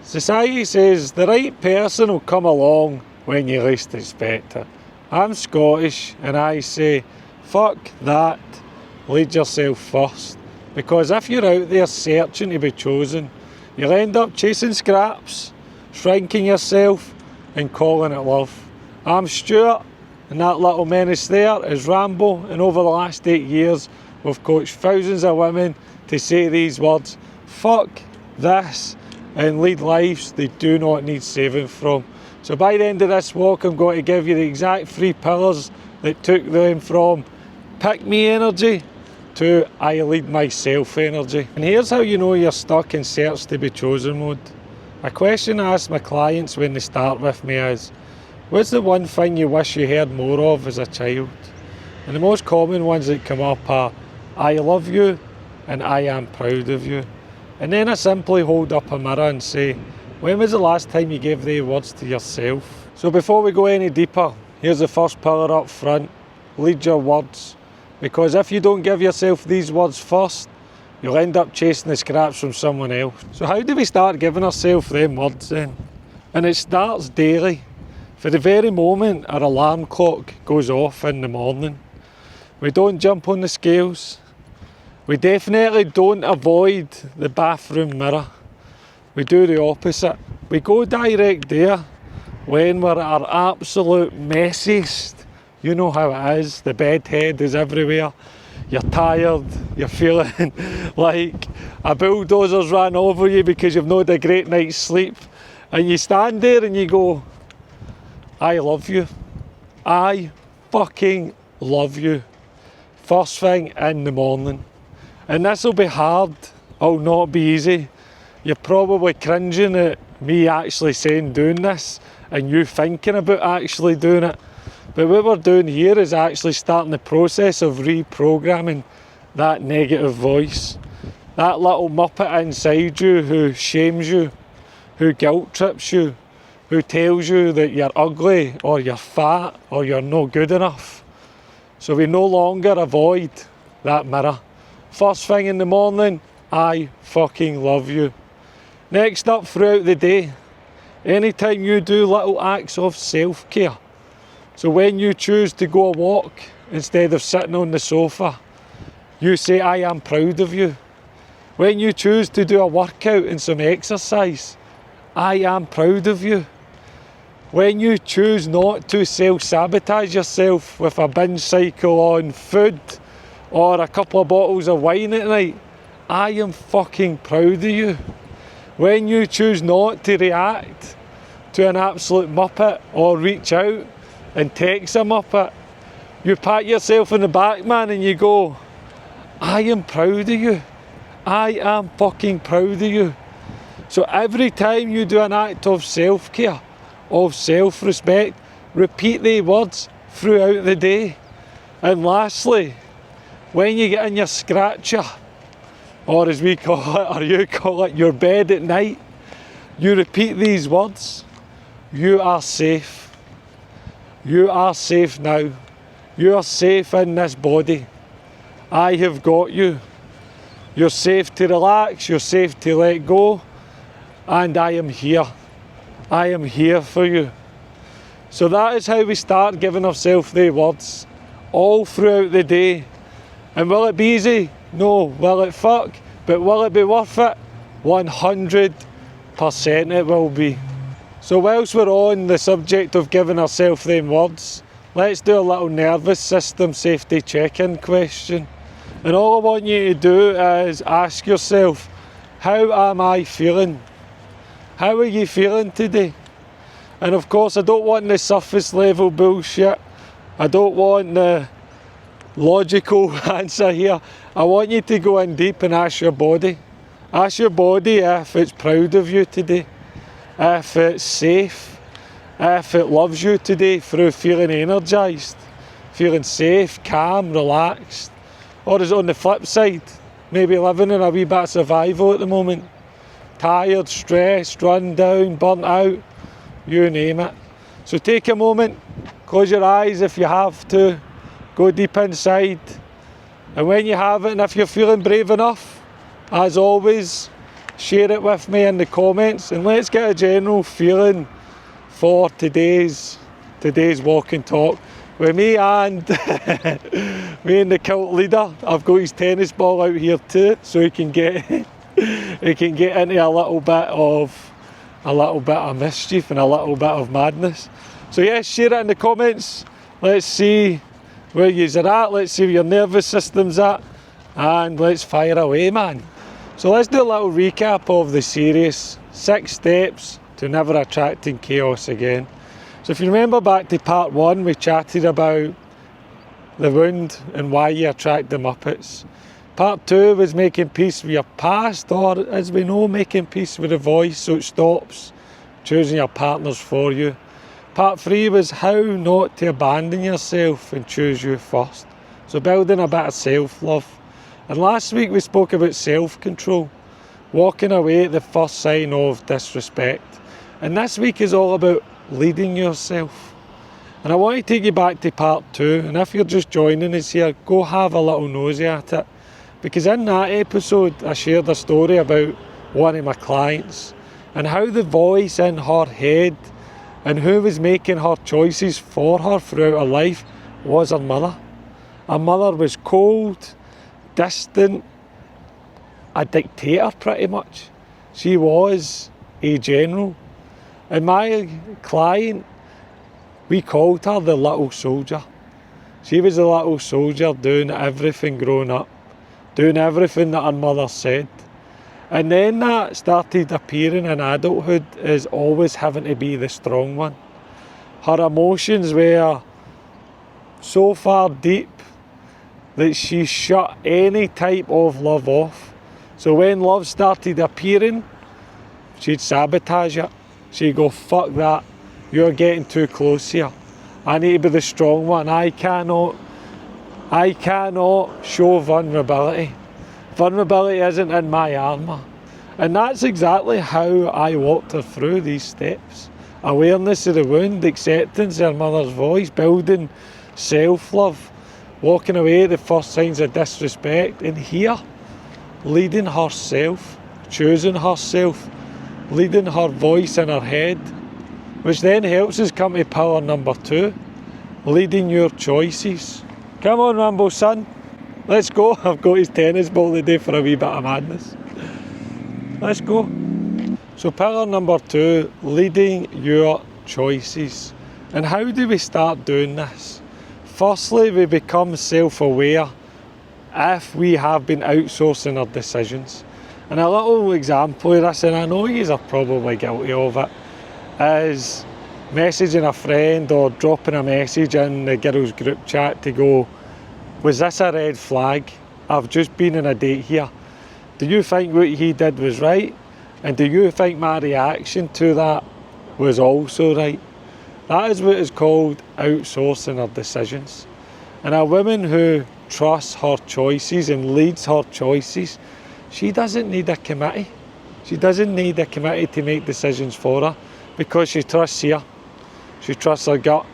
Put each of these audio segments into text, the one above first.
Society says the right person will come along when you least expect it. I'm Scottish and I say, fuck that, lead yourself first. Because if you're out there searching to be chosen, you'll end up chasing scraps, shrinking yourself and calling it love. I'm Stuart and that little menace there is Rambo, and over the last 8 years we've coached thousands of women to say these words, fuck this, and lead lives they do not need saving from. So by the end of this walk I'm going to give you the exact 3 pillars that took them from pick me energy to I lead myself energy. And here's how you know you're stuck in search to be chosen mode. A question I ask my clients when they start with me is, what's the one thing you wish you heard more of as a child? And the most common ones that come up are, I love you and I am proud of you. And then I simply hold up a mirror and say, when was the last time you gave the words to yourself? So before we go any deeper, here's the first pillar up front, lead your words. Because if you don't give yourself these words first, you'll end up chasing the scraps from someone else. So how do we start giving ourselves them words then? And it starts daily. For the very moment our alarm clock goes off in the morning. We don't jump on the scales. We definitely don't avoid the bathroom mirror. We do the opposite. We go direct there when we're at our absolute messiest. You know how it is, the bedhead is everywhere. You're tired, you're feeling like a bulldozer's ran over you because you've not had a great night's sleep. And you stand there and you go, I love you. I fucking love you. First thing in the morning. And this will be hard, it'll not be easy. You're probably cringing at me actually saying doing this and you thinking about actually doing it. But what we're doing here is actually starting the process of reprogramming that negative voice. That little muppet inside you who shames you, who guilt trips you, who tells you that you're ugly or you're fat or you're no good enough. So we no longer avoid that mirror. First thing in the morning, I fucking love you. Next up throughout the day, anytime you do little acts of self-care. So when you choose to go a walk instead of sitting on the sofa, you say I am proud of you. When you choose to do a workout and some exercise, I am proud of you. When you choose not to self-sabotage yourself with a binge cycle on food or a couple of bottles of wine at night, I am fucking proud of you. When you choose not to react to an absolute muppet or reach out and text a muppet, you pat yourself on the back, man, and you go, I am proud of you. I am fucking proud of you. So every time you do an act of self-care, of self-respect, repeat the words throughout the day. And lastly, when you get in your scratcher, or as we call it, or you call it, your bed at night, you repeat these words. You are safe. You are safe now. You are safe in this body. I have got you. You're safe to relax, you're safe to let go, and I am here. I am here for you. So that is how we start giving ourselves the words all throughout the day. And will it be easy? No. Will it fuck? But will it be worth it? 100% it will be. So whilst we're on the subject of giving ourselves them words, let's do a little nervous system safety check-in question. And all I want you to do is ask yourself, how am I feeling? How are you feeling today? And of course I don't want the surface level bullshit. I don't want the logical answer here. I want you to go in deep and ask your body. Ask your body if it's proud of you today, if it's safe, if it loves you today through feeling energised, feeling safe, calm, relaxed. Or is it on the flip side, maybe living in a wee bit of survival at the moment? Tired, stressed, run down, burnt out, you name it. So take a moment, close your eyes if you have to, go deep inside, and when you have it and if you're feeling brave enough, as always, share it with me in the comments, and let's get a general feeling for today's walk and talk with me and me and the cult leader. I've got his tennis ball out here too, so he can get into a little bit of mischief and a little bit of madness. So yeah, share it in the comments. Let's see where yous are at, let's see where your nervous system's at, and let's fire away, man. So let's do a little recap of the series, 6 steps to never attracting chaos again. So if you remember back to part 1, we chatted about the wound and why you attract the Muppets. Part 2 was making peace with your past, or as we know, making peace with the voice so it stops choosing your partners for you. Part 3 was how not to abandon yourself and choose you first. So building a bit of self-love. And last week we spoke about self-control, walking away at the first sign of disrespect. And this week is all about leading yourself. And I want to take you back to part 2, and if you're just joining us here, go have a little nosy at it. Because in that episode I shared a story about one of my clients and how the voice in her head and who was making her choices for her throughout her life was her mother. Her mother was cold, distant, a dictator pretty much. She was a general. And my client, we called her the little soldier. She was a little soldier doing everything growing up, doing everything that her mother said. And then that started appearing in adulthood as always having to be the strong one. Her emotions were so far deep that she shut any type of love off. So when love started appearing, she'd sabotage it. She'd go, fuck that, you're getting too close here. I need to be the strong one. I cannot show vulnerability. Vulnerability isn't in my armour. And that's exactly how I walked her through these steps. Awareness of the wound, acceptance of her mother's voice, building self-love, walking away at the first signs of disrespect, and here, leading herself, choosing herself, leading her voice in her head, which then helps us come to pillar number 2, leading your choices. Come on, Rambo son, let's go. I've got his tennis ball today for a wee bit of madness. Let's go. So pillar number 2, leading your choices. And how do we start doing this? Firstly, we become self-aware if we have been outsourcing our decisions. And a little example of this, and I know you are probably guilty of it, is messaging a friend or dropping a message in the girls group chat to go, was this a red flag? I've just been on a date here. Do you think what he did was right? And do you think my reaction to that was also right? That is what is called outsourcing her decisions. And a woman who trusts her choices and leads her choices, she doesn't need a committee. She doesn't need a committee to make decisions for her because she trusts her. She trusts her gut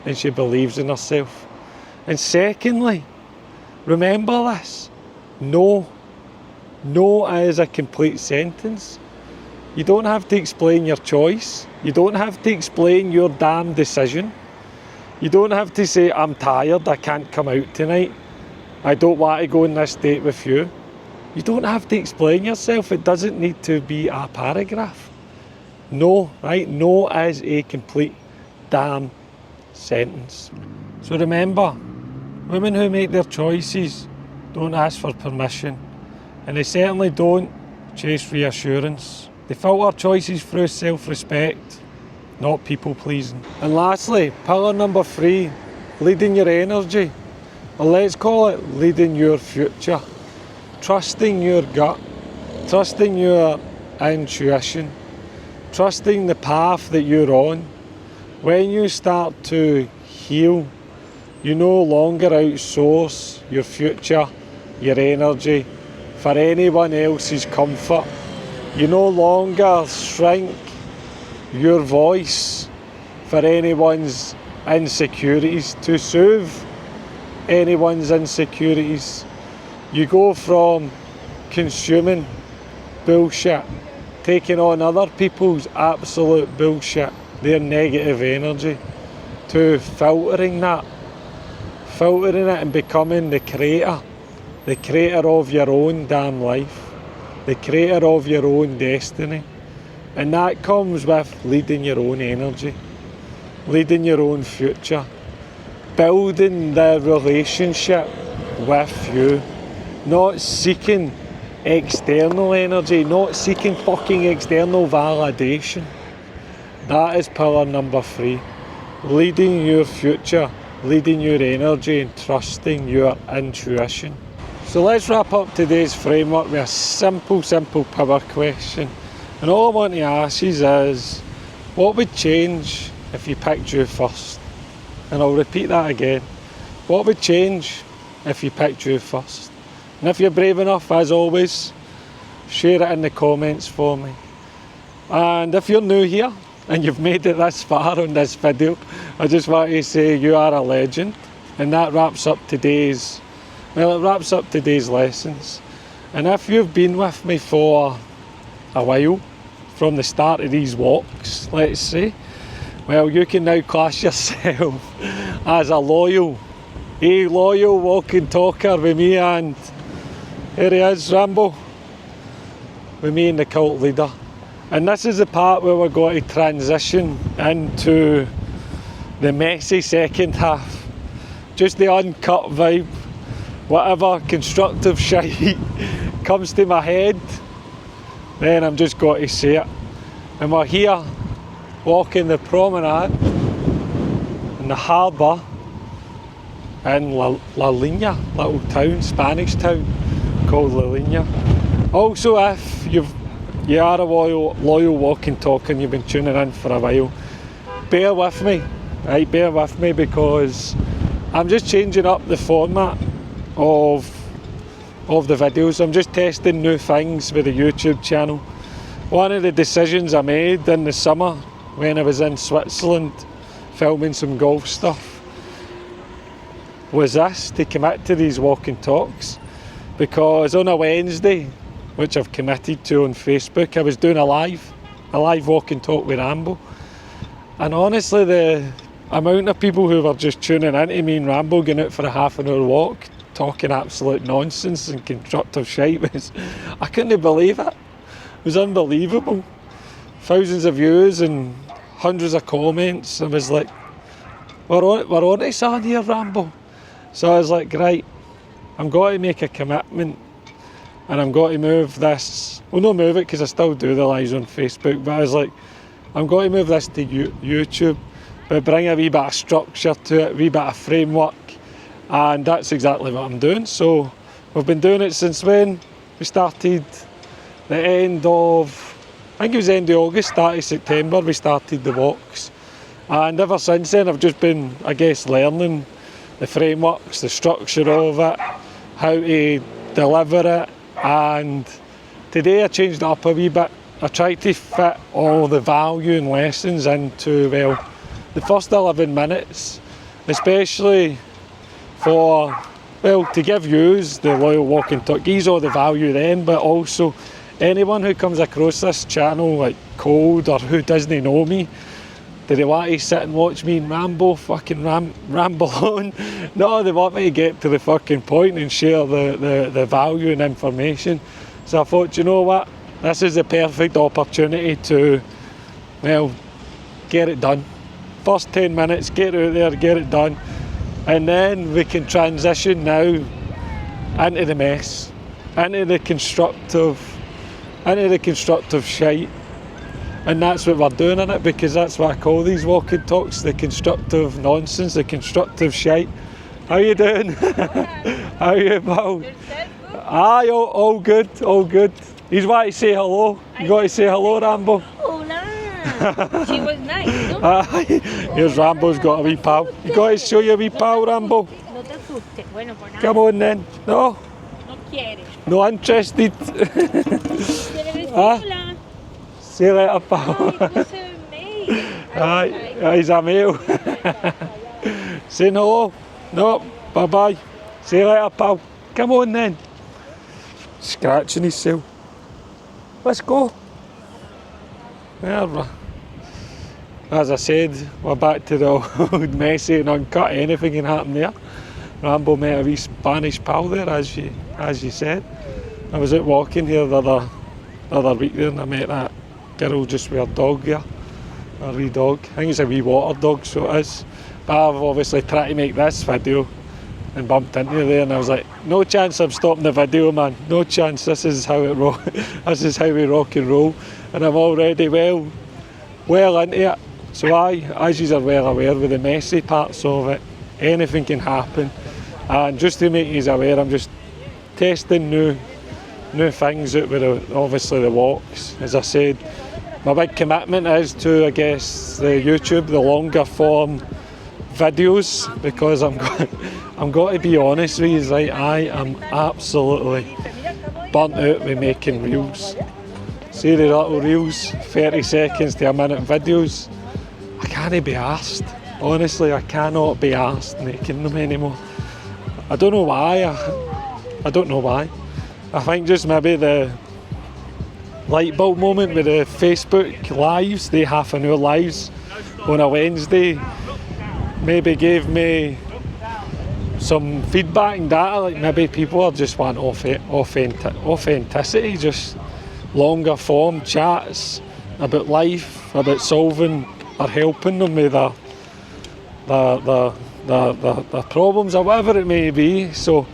and she believes in herself. And secondly, remember this, no. No is a complete sentence. You don't have to explain your choice. You don't have to explain your damn decision. You don't have to say, I'm tired, I can't come out tonight. I don't want to go on this date with you. You don't have to explain yourself. It doesn't need to be a paragraph. No, right? No is a complete damn sentence. So remember, women who make their choices don't ask for permission. And they certainly don't chase reassurance. They filter choices through self-respect, not people-pleasing. And lastly, pillar number 3, leading your energy. Or let's call it leading your future. Trusting your gut, trusting your intuition, trusting the path that you're on. When you start to heal, you no longer outsource your future, your energy, for anyone else's comfort. You no longer shrink your voice for anyone's insecurities, to soothe anyone's insecurities. You go from consuming bullshit, taking on other people's absolute bullshit, their negative energy, to filtering it and becoming the creator of your own damn life, the creator of your own destiny. And that comes with leading your own energy, leading your own future, building the relationship with you, not seeking external energy, not seeking fucking external validation. That is pillar number 3. Leading your future, leading your energy and trusting your intuition. So let's wrap up today's framework with a simple power question. And all I want to ask you is, what would change if you picked you first? And I'll repeat that again. What would change if you picked you first? And if you're brave enough, as always, share it in the comments for me. And if you're new here and you've made it this far on this video, I just want to say you are a legend. And that wraps up today's lessons. And if you've been with me for a while, from the start of these walks, let's say, well, you can now class yourself as a loyal walking talker with me, and here he is, Rambo, with me and the cult leader. And this is the part where we're going to transition into the messy second half, just the uncut vibe. Whatever constructive shite comes to my head, then I'm just going to say it. And we're here walking the promenade in the harbour in La Línea, little town, Spanish town called La Línea. Also, if you are a loyal walking talker and you've been tuning in for a while, bear with me, right? Bear with me, because I'm just changing up the format of the videos. I'm just testing new things with the YouTube channel. One of the decisions I made in the summer when I was in Switzerland filming some golf stuff was this, to commit to these walking talks, because on a Wednesday, which I've committed to on Facebook, I was doing a live walking talk with Rambo, and honestly the amount of people who were just tuning in to me and Rambo going out for a half an hour walk talking absolute nonsense and constructive shite was, I couldn't believe it. It was unbelievable. Thousands of views and hundreds of comments. I was like, we're on to something here, Rambo. So I was like, right, I'm going to make a commitment, and I'm going to move this, well, not move it because I still do the lives on Facebook, but I was like, I'm going to move this to YouTube, but bring a wee bit of structure to it, a wee bit of framework, and that's exactly what I'm doing. So we've been doing it since when? We started the end of, I think it was end of August, start of September, we started the walks. And ever since then I've just been, I guess, learning the frameworks, the structure of it, how to deliver it. And today I changed it up a wee bit. I tried to fit all the value and lessons into, well, the first 11 minutes, especially for, well, to give yous, the loyal walking talkies, all the value then, but also anyone who comes across this channel like cold or who doesn't know me, do they want to sit and watch me and ramble on? No, they want me to get to the fucking point and share the value and information. So I thought, you know what, this is the perfect opportunity to, well, get it done. First 10 minutes, get out there, get it done, and then we can transition now into the mess, into the constructive shite. And that's what we're doing in it, because that's what I call these walking talks, the constructive nonsense, the constructive shite. How you doing? How are you, pal? Aye, all good, all good. He's wanting to say hello. You got to say hello, Rambo. Hola. She was nice, no? Aye, here's Rambo's got a wee pal. You got to show your wee pal, Rambo. No te asustes. Bueno, por nada. Come on then. No? No quiere. No interested. ¿Quiere decir Ah. hola? See you later, pal. Ay, tú se me. Aye, he's a male. Saying hello? No, bye-bye. See you later, pal. Come on then. Scratching himself. Let's go. There. As I said, we're back to the old messy and uncut. Anything can happen there. Rambo met a wee Spanish pal there, as you said. I was out walking here the other week there, and I met that girl just with her dog there. A wee dog. I think it's a wee water dog, so it is. But I've obviously tried to make this video and bumped into her there, and I was like, no chance I'm stopping the video, man. No chance. This is how this is how we rock and roll. And I'm already well into it. So as you are well aware with the messy parts of it, anything can happen. And just to make you aware, I'm just testing new things out with obviously the walks. As I said, my big commitment is to, I guess, the YouTube, the longer form videos, because I'm going to be honest with you, right, I am absolutely burnt out with making reels. See the little reels, 30 seconds to a minute videos. I can't be arsed. Honestly, I cannot be arsed making them anymore. I don't know why. I don't know why. I think just maybe the light bulb moment with the Facebook lives, the half-an-hour lives on a Wednesday, maybe gave me some feedback and data. Like maybe people are just want authenticity, just longer form chats about life, about solving or helping them with their problems or whatever it may be. So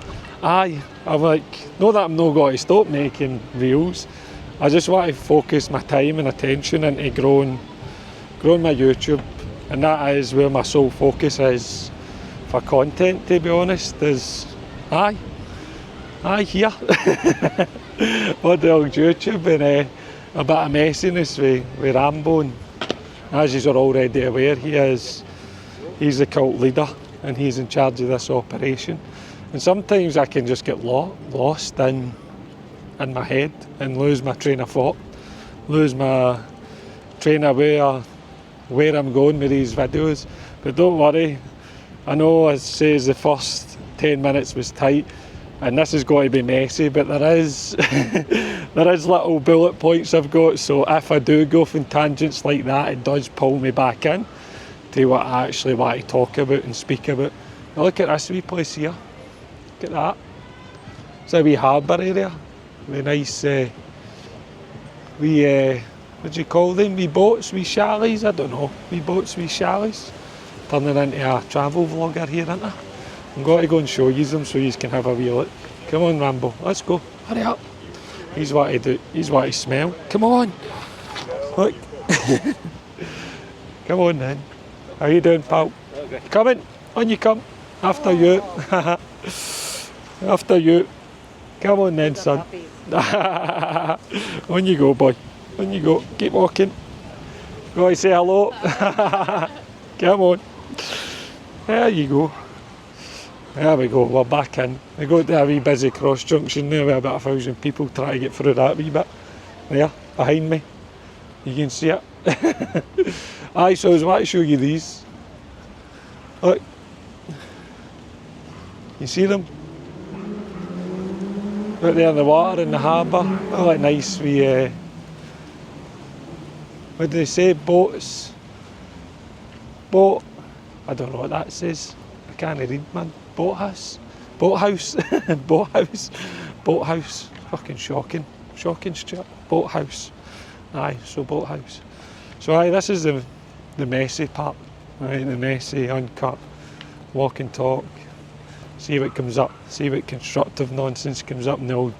I'm like, not that I'm not going to stop making reels. I just want to focus my time and attention into growing my YouTube, and that is where my sole focus is for content, to be honest, is here on the old YouTube, and a bit of messiness with Rambo. And as you're already aware, he's the cult leader and he's in charge of this operation. And sometimes I can just get lost in my head and lose my train of thought, lose my train of where I'm going with these videos. But don't worry, I know it says the first 10 minutes was tight, and this is going to be messy, but there is little bullet points I've got, so if I do go from tangents like that, it does pull me back in to what I actually want to talk about and speak about. Now look at this wee place here. Look at that. It's a wee harbour area. Wee nice what do you call them? Wee boats, wee chalets? I don't know. Wee boats, wee chalets. Turning into a travel vlogger here, aren't I? I'm going to go and show you them so you can have a wee look. Come on, Rambo, let's go. Hurry up. He's what to do. He's what to smell. Come on. Look. Come on then. How you doing, pal? Okay. Coming. On you come. After you. After you. Come on then, son. On you go, boy. On you go. Keep walking. Go to say hello. Come on. There you go. There we go, we're back in. We got to a wee busy cross junction there with about 1,000 people trying to get through that wee bit. There, behind me. You can see it. Aye, so I was wanting to show you these. Look. You see them? Out there in the water in the harbour. They look nice wee, what do they say? Boats. Boat. I don't know what that says. I can't read, man. Boathouse. Boathouse. Boathouse. Fucking shocking. Shocking, Stuart. Boathouse. Aye, so boathouse. So aye, this is the messy part. Right, the messy, uncut, walk and talk. See what comes up. See what constructive nonsense comes up in the old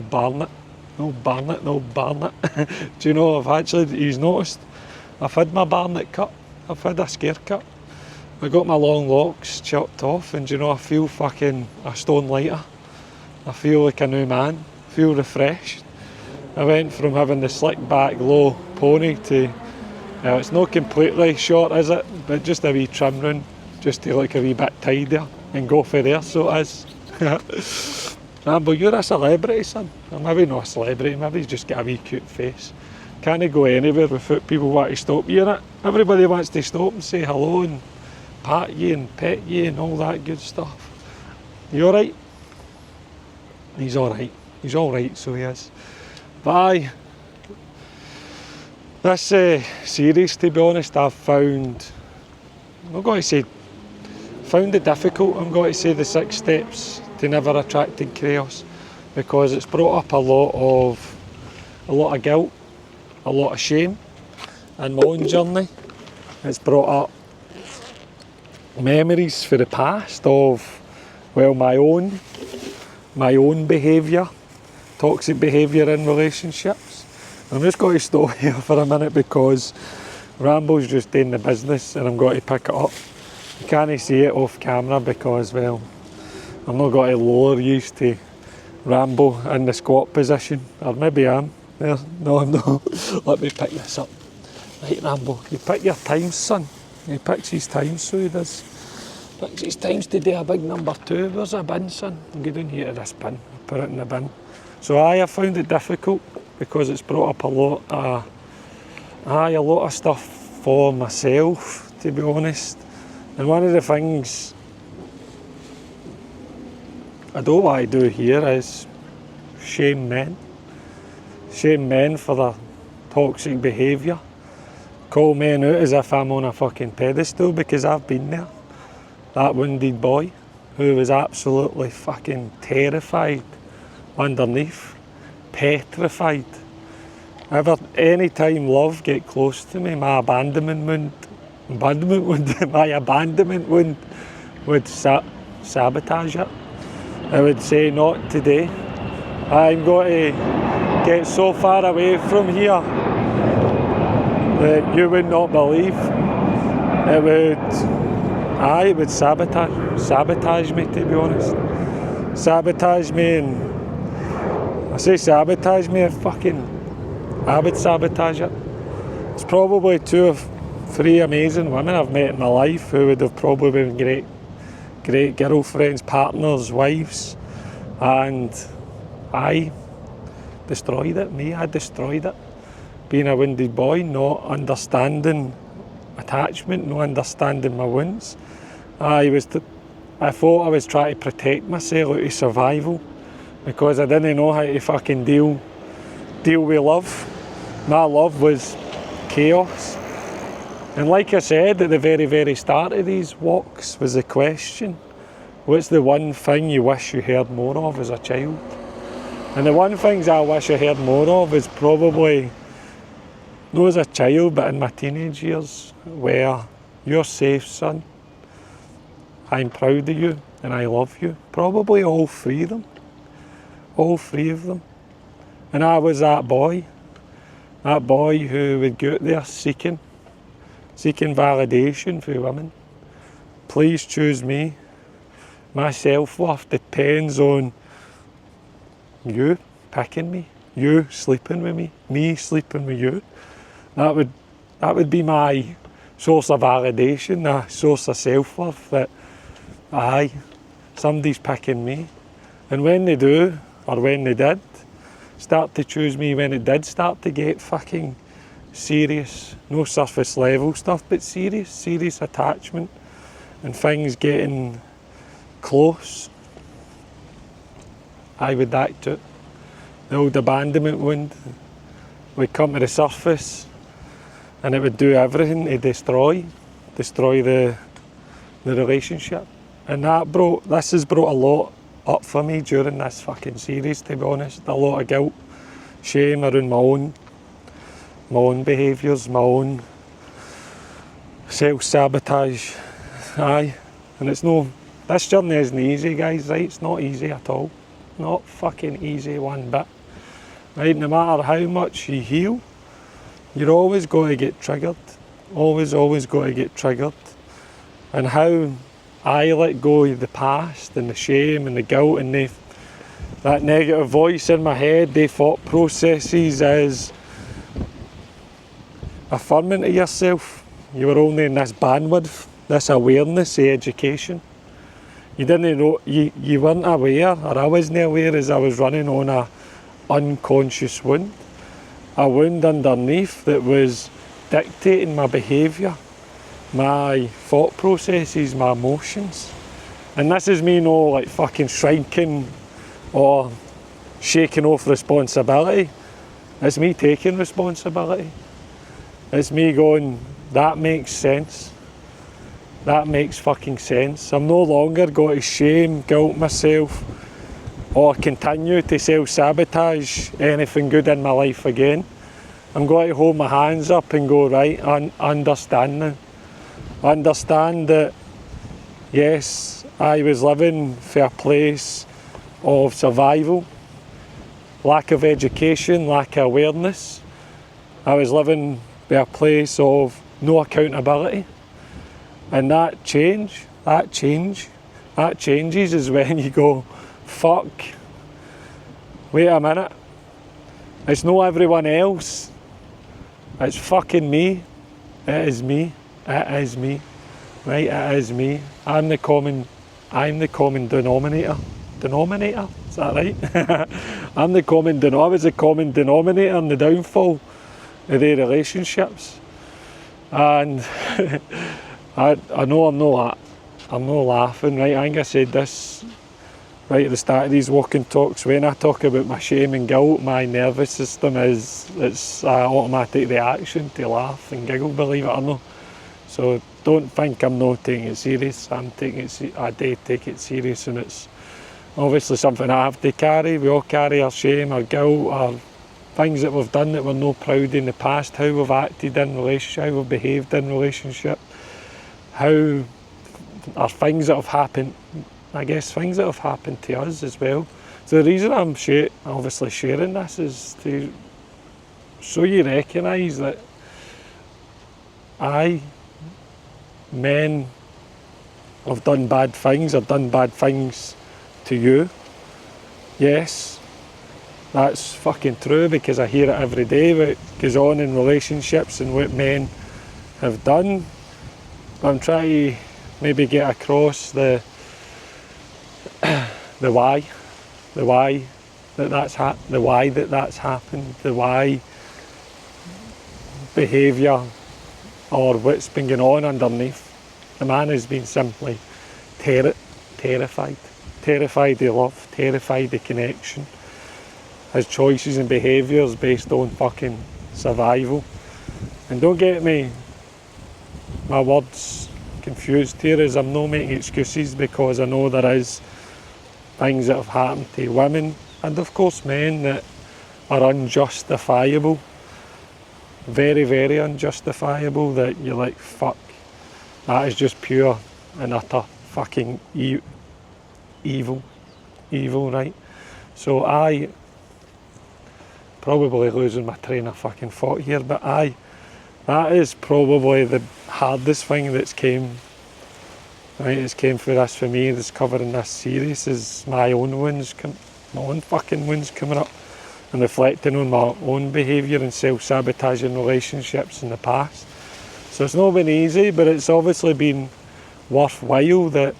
Barnet. No Barnet. Do you know, he's noticed, I've had my Barnet cut. I've had a scare cut. I got my long locks chopped off, and do you know, I feel fucking a stone lighter. I feel like a new man. I feel refreshed. I went from having the slick back low pony to, it's not completely short, is it? But just a wee trim round, just to look a wee bit tidier and go for there, so it is. Rambo, you're a celebrity, son. Or maybe not a celebrity, maybe he's just got a wee cute face. Can't go anywhere without people want to stop you, innit? Everybody wants to stop and say hello and pat you and pet you and all that good stuff. You alright? He's alright. He's alright, so he is. But aye, This series, to be honest, I've found, I'm going to say, found it difficult. I'm going to say the 6 steps to never attracting chaos, because it's brought up a lot of guilt, a lot of shame in my own journey. It's brought up memories for the past of, well, my own behaviour, toxic behaviour in relationships. I'm just going to stop here for a minute because Rambo's just doing the business and I'm going to pick it up. You can't see it off camera because, well, I'm not going to lower you to Rambo in the squat position, or maybe I am. There. No, I'm not. Let me pick this up. Right, Rambo, you pick your times, son. He picks his times, so he does. Picks his times to do a big number 2. Where's a bin, son? I'll get in here to this bin. I'll put it in the bin. So I have found it difficult because it's brought up a lot of stuff for myself, to be honest. And one of the things I don't want to do here is shame men. Shame men for their toxic behaviour. Call men out as if I'm on a fucking pedestal, because I've been there. That wounded boy who was absolutely fucking terrified underneath, petrified. Any time love get close to me, my abandonment wound would sabotage it. I would say, not today. I'm going to get so far away from here that you would not believe. It would sabotage me, to be honest. Sabotage me, and I say sabotage me, I would sabotage it. It's probably 2 or 3 amazing women I've met in my life who would have probably been great girlfriends, partners, wives, and I destroyed it. I destroyed it. Being a wounded boy, not understanding attachment, not understanding my wounds. I thought I was trying to protect myself out of survival because I didn't know how to fucking deal with love. My love was chaos. And like I said at the very, very start of these walks was the question, what's the one thing you wish you heard more of as a child? And the one things I wish I heard more of is probably, not as a child, but in my teenage years, where you're safe, son. I'm proud of you and I love you. Probably all 3 of them. All 3 of them. And I was that boy who would go out there seeking validation for women. Please choose me. My self-worth depends on you picking me, you sleeping with me sleeping with you. That would be my source of validation, a source of self-worth, that somebody's picking me. And when they do, or when they did start to choose me, when it did start to get fucking serious, no surface level stuff, but serious attachment and things getting close, I would act out. The old abandonment wound would come to the surface and it would do everything to destroy the relationship. And this has brought a lot up for me during this fucking series, to be honest. A lot of guilt, shame around my own behaviours, my own self-sabotage. And this journey isn't easy, guys, right? It's not easy at all. Not fucking easy one bit. Right, no matter how much you heal, you're always going to get triggered. Always going to get triggered. And how I let go of the past and the shame and the guilt and that negative voice in my head, the thought processes, is affirming to yourself you were only in this bandwidth, this awareness, the education. You didn't know, you weren't aware, or I wasn't aware, as I was running on a unconscious wound. A wound underneath that was dictating my behaviour, my thought processes, my emotions. And this is me no like fucking shrinking or shaking off responsibility. It's me taking responsibility. It's me going, that makes sense. That makes fucking sense. I'm no longer going to shame, guilt myself, or continue to self-sabotage anything good in my life again. I'm going to hold my hands up and go, right, understand now. Understand that, yes, I was living for a place of survival, lack of education, lack of awareness. I was living for a place of no accountability. And that changes is when you go, fuck, wait a minute, it's not everyone else, it's fucking me, it is me, right, it is me. I'm the common denominator, is that right? I was the common denominator in the downfall of their relationships. And I know I'm not laughing, right? I think I said this right at the start of these walking talks. When I talk about my shame and guilt, my nervous system it's automatic reaction to laugh and giggle, believe it or not. So don't think I'm not taking it serious. I do take it serious, and it's obviously something I have to carry. We all carry our shame, our guilt, our things that we've done that we're not proud in the past, how we've acted in relationship, how we've behaved in relationship. How are things that have happened, I guess things that have happened to us as well. So the reason I'm obviously sharing this is to so you recognise that men have done bad things to you. Yes, that's fucking true, because I hear it every day what goes on in relationships and what men have done. I'm trying to maybe get across the why that's happened, the why behaviour or what's been going on underneath. The man has been simply terrified of love, terrified of connection. His choices and behaviours based on fucking survival. And don't get me my words confused here, as I'm not making excuses, because I know there is things that have happened to women and of course men that are unjustifiable, very, very unjustifiable, that you're like, fuck, that is just pure and utter fucking evil, right? So I probably losing my train of fucking thought here, but that is probably the hardest thing that's came for this for me, that's covering this series, is my own wounds, my own fucking wounds coming up and reflecting on my own behaviour and self-sabotaging relationships in the past. So it's not been easy, but it's obviously been worthwhile. That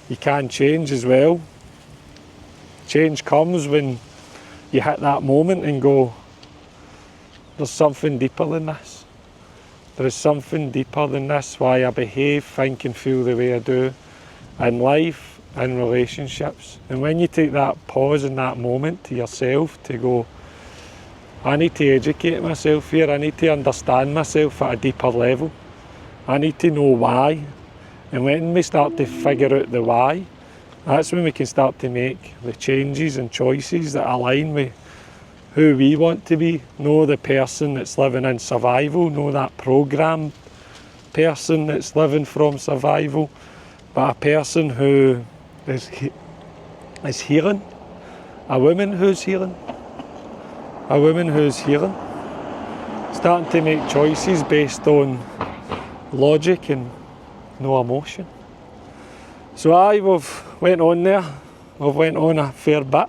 you can change as well. Change comes when you hit that moment and go, there's something deeper than this. There is something deeper than this, why I behave, think and feel the way I do in life, in relationships. And when you take that pause in that moment to yourself to go, I need to educate myself here, I need to understand myself at a deeper level. I need to know why. And when we start to figure out the why, that's when we can start to make the changes and choices that align with who we want to be. Know the person that's living in survival, know that programmed person that's living from survival, but a person who is healing, a woman who's healing, starting to make choices based on logic and no emotion. So we've went on a fair bit.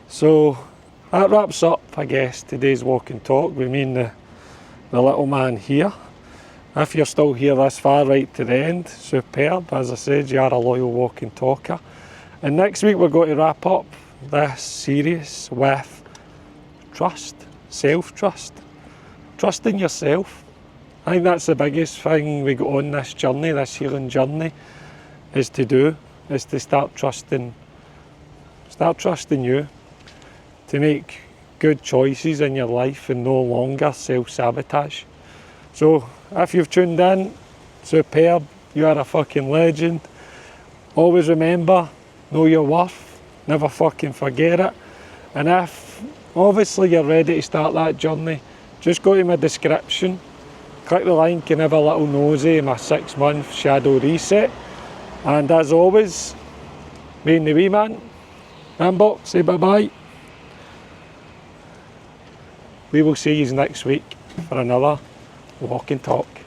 So that wraps up, I guess, today's walk and talk with me and the little man here. If you're still here this far right to the end, superb. As I said, you are a loyal walk and talker. And next week we're going to wrap up this series with trust, self-trust. Trust in yourself. I think that's the biggest thing we go on this journey, this healing journey, is to start trusting you, to make good choices in your life and no longer self-sabotage. So if you've tuned in, superb, you are a fucking legend. Always remember, know your worth, never fucking forget it. And if obviously you're ready to start that journey, just go to my description, click the link and have a little nosy in my 6-month shadow reset. And as always, me and the wee man, Rambo, say bye-bye. We will see you next week for another walk and talk.